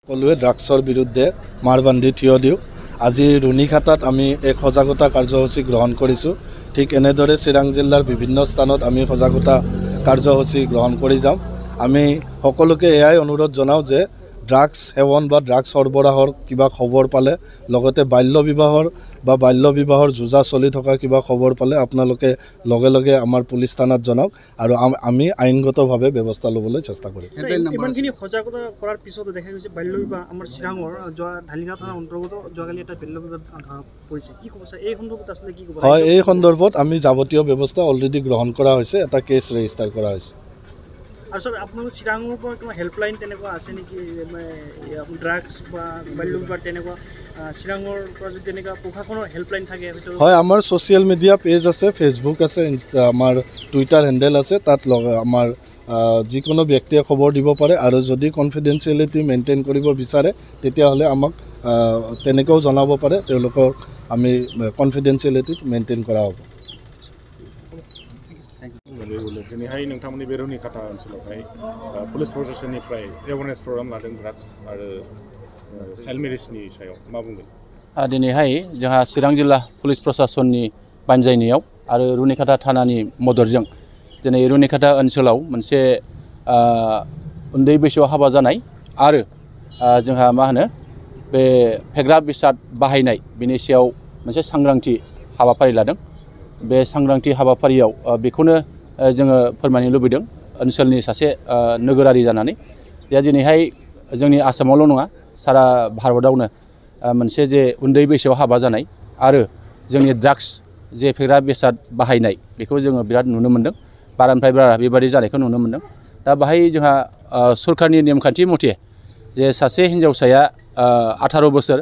সকলোৱে ড্ৰাগছৰ বিৰুদ্ধে মাৰবান্ধি থিয় দিওঁ। আজি ৰুণিখাটাত আমি এক সজাগতা কাৰ্যসূচী গ্ৰহণ কৰিছোঁ। ঠিক এনেদৰে চিৰাং জিলাৰ বিভিন্ন স্থানত আমি সজাগতা কাৰ্যসূচী গ্ৰহণ কৰি যাম। আমি সকলোকে এয়াই অনুৰোধ জনাওঁ যে ড্ৰাগছ সেৱন বা ড্ৰাগছ সৰবৰাহৰ কিবা খবৰ পালে, লগতে বাল্য বিবাহৰ যুঁজা চলি থকা কিবা খবৰ পালে আপোনালোকে লগে লগে আমাৰ পুলিচ থানাত জনাওক আৰু আমি আইনগতভাৱে ব্যৱস্থা ল'বলৈ চেষ্টা কৰিম। ইমানখিনি সজাগতা কৰাৰ পিছতো দেখা গৈছে বাল্য বিবাহ আমাৰ চিৰাঙৰ ঢালিগাঁও থানাৰ অন্তৰ্গত যোৱাকালি এটা বাল্য বিবাহ ধৰা পৰিছে। কি ক'ব এই সন্দৰ্ভত আচলতে কি ক'ব? হয়, এই সন্দৰ্ভত আমি যাৱতীয় ব্যৱস্থা অলৰেডি গ্ৰহণ কৰা হৈছে, এটা কেছ ৰেজিষ্টাৰ কৰা হৈছে। আৰু স্যাৰ আপোনালোকৰ চিৰাঙৰ পৰা কিবা হেল্পলাইন তেনেকুৱা আছে নেকি? ড্ৰাগছ বা বাল্য বিবাহ তেনেকুৱা চিৰাঙৰ পৰা যদি তেনেকুৱা প্ৰশাসনৰ হেল্পলাইন থাকে? হয়, আমাৰ ছ'চিয়েল মিডিয়া পেজ আছে, ফেচবুক আছে, আমাৰ টুইটাৰ হেণ্ডেল আছে। তাত আমাৰ যিকোনো ব্যক্তিয়ে খবৰ দিব পাৰে আৰু যদি কনফিডেঞ্চিয়েলিটি মেইনটেইন কৰিব বিচাৰে তেতিয়াহ'লে আমাক তেনেকৈও জনাব পাৰে। তেওঁলোকক আমি কনফিডেঞ্চিয়েলিটি মেইনটেইন কৰা হ'ব। दिनैहाय नोंथांमोननि बे रुनिखाटा ओनसोलावहाय पुलिस प्रशासननिफ्राय एवारनेस प्रग्राम लादों ड्राग्स आरो चाइल्ड मेरिजनि सायाव मा बुंगोन? दिनैहाय जोंहा चिरां जिल्ला पुलिस प्रशासननि बानजायनायाव आरो रुनिखाटा थानानि मददजों दिनै रुनिखाटा ओनसोलाव मोनसे उन्दै बैसोआव हाबा जानाय आरो जोंहा मा होनो बे फेग्रा बेसाद बाहायनाय बेनि सायाव मोनसे सांग्रांथि हाबाफारि लादों। बे सांग्रांथि हाबाफारियाव बेखौनो जोङो फोरमायनो लुबैदों ओनसोलनि सासे नोगोरारि जानानै जे दिनैहाय जोंनि आसामावल' नङा सारा भारतआवनो मोनसे जे उन्दै बैसोआव हाबा जानाय आरो जोंनि ड्राग्स जे फेग्रा बेसाद बाहायनाय बेखौ जोङो बिराद नुनो मोन्दों। बारानिफ्राय बारा बेबादि जानायखौ नुनो मोन्दों। दा बाहाय जोंहा सरकारनि नेमखान्थि मथे जे सासे हिन्जावसाया 18 बोसोर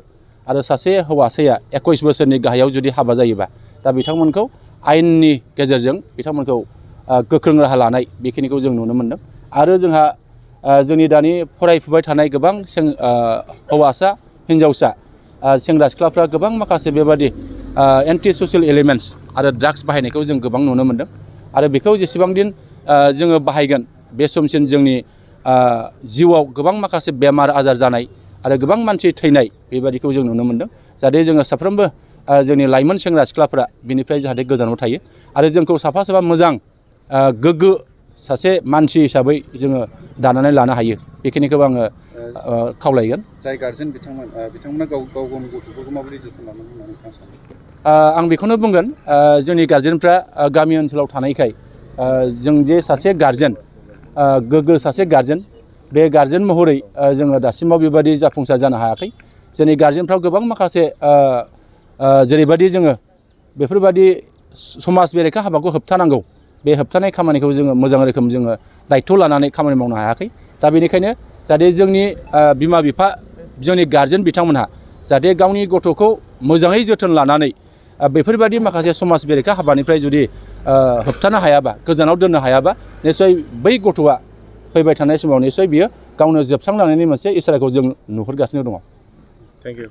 आरो सासे हौवासाया 21 बोसोरनि गाहायाव जुदि हाबा जायोबा दा बिथांमोनखौ आयेननि गेजेरजों बिथांमोनखौ गोख्रों राहा लानाय बेखिनिखौ जों नुनो मोन्दों। आरो जोंहा जोंनि दानि फरायफुबाय थानाय गोबां हौवासा हिन्जावसा सेंग्रा सिख्लाफ्रा गोबां माखासे बेबादि एन्टि ससियेल एलिमेन्ट्स आरो ड्राग्स बाहायनायखौ जों गोबां नुनो मोन्दों। आरो बेखौ जेसेबां दिन जोङो बाहायगोन बे समसिम जोंनि जिउआव गोबां माखासे बेमार आजार जानाय आरो गोबां मानसि थैनाय बेबादिखौ जों नुनो मोन्दों। जाहाथे जोङो साफ्रोमबो जोंनि लाइमोन सेंग्रा सिख्लाफ्रा बिनिफ्राय जाहाथे गोजानाव थायो आरो जोंखौ साफा साफा मोजां गोग्गो सासे मानसि हिसाबै जोङो दानानै लानो हायो बेखिनिखौ आङो खावलायगोन। जाय गार्जेन बिथांमोना गाव गावनि गथ'फोरखौ माबोरै जोथोन लानांगौ होननानै नोंथाङा सानो? आं बेखौनो बुंगोन जोंनि गार्जेनफ्रा गामि ओनसोलाव थानायखाय जों जे सासे गार्जेन गोग्गो सासे गार्जेन बे गार्जेन महरै जोङो दासिमाव बेबादि जाफुंसार जानो हायाखै। जोंनि गार्जेनफ्राव गोबां माखासे जेरैबायदि जोङो बेफोरबायदि समाज बेरेखा हाबाखौ होबथानांगौ बे होबथानाय खामानिखौ जोङो मोजां रोखोम जोङो दायित्व लानानै खामानि मावनो हायाखै। दा बेनिखायनो जाहाथे जोंनि बिमा बिफा जोंनि गार्जेन बिथांमोनहा जाहाथे गावनि गथ'खौ मोजाङै जोथोन लानानै बेफोरबायदि माखासे समाज बेरेखा हाबानिफ्राय जुदि होबथानो हायाबा गोजानाव दोननो हायाबा निस्सय बै गथ'आ फैबाय थानाय समाव निस्सय बियो गावनो जोबस्रांलांनायनि मोनसे इसाराखौ जों नुहुरगासिनो दङ। Thank you.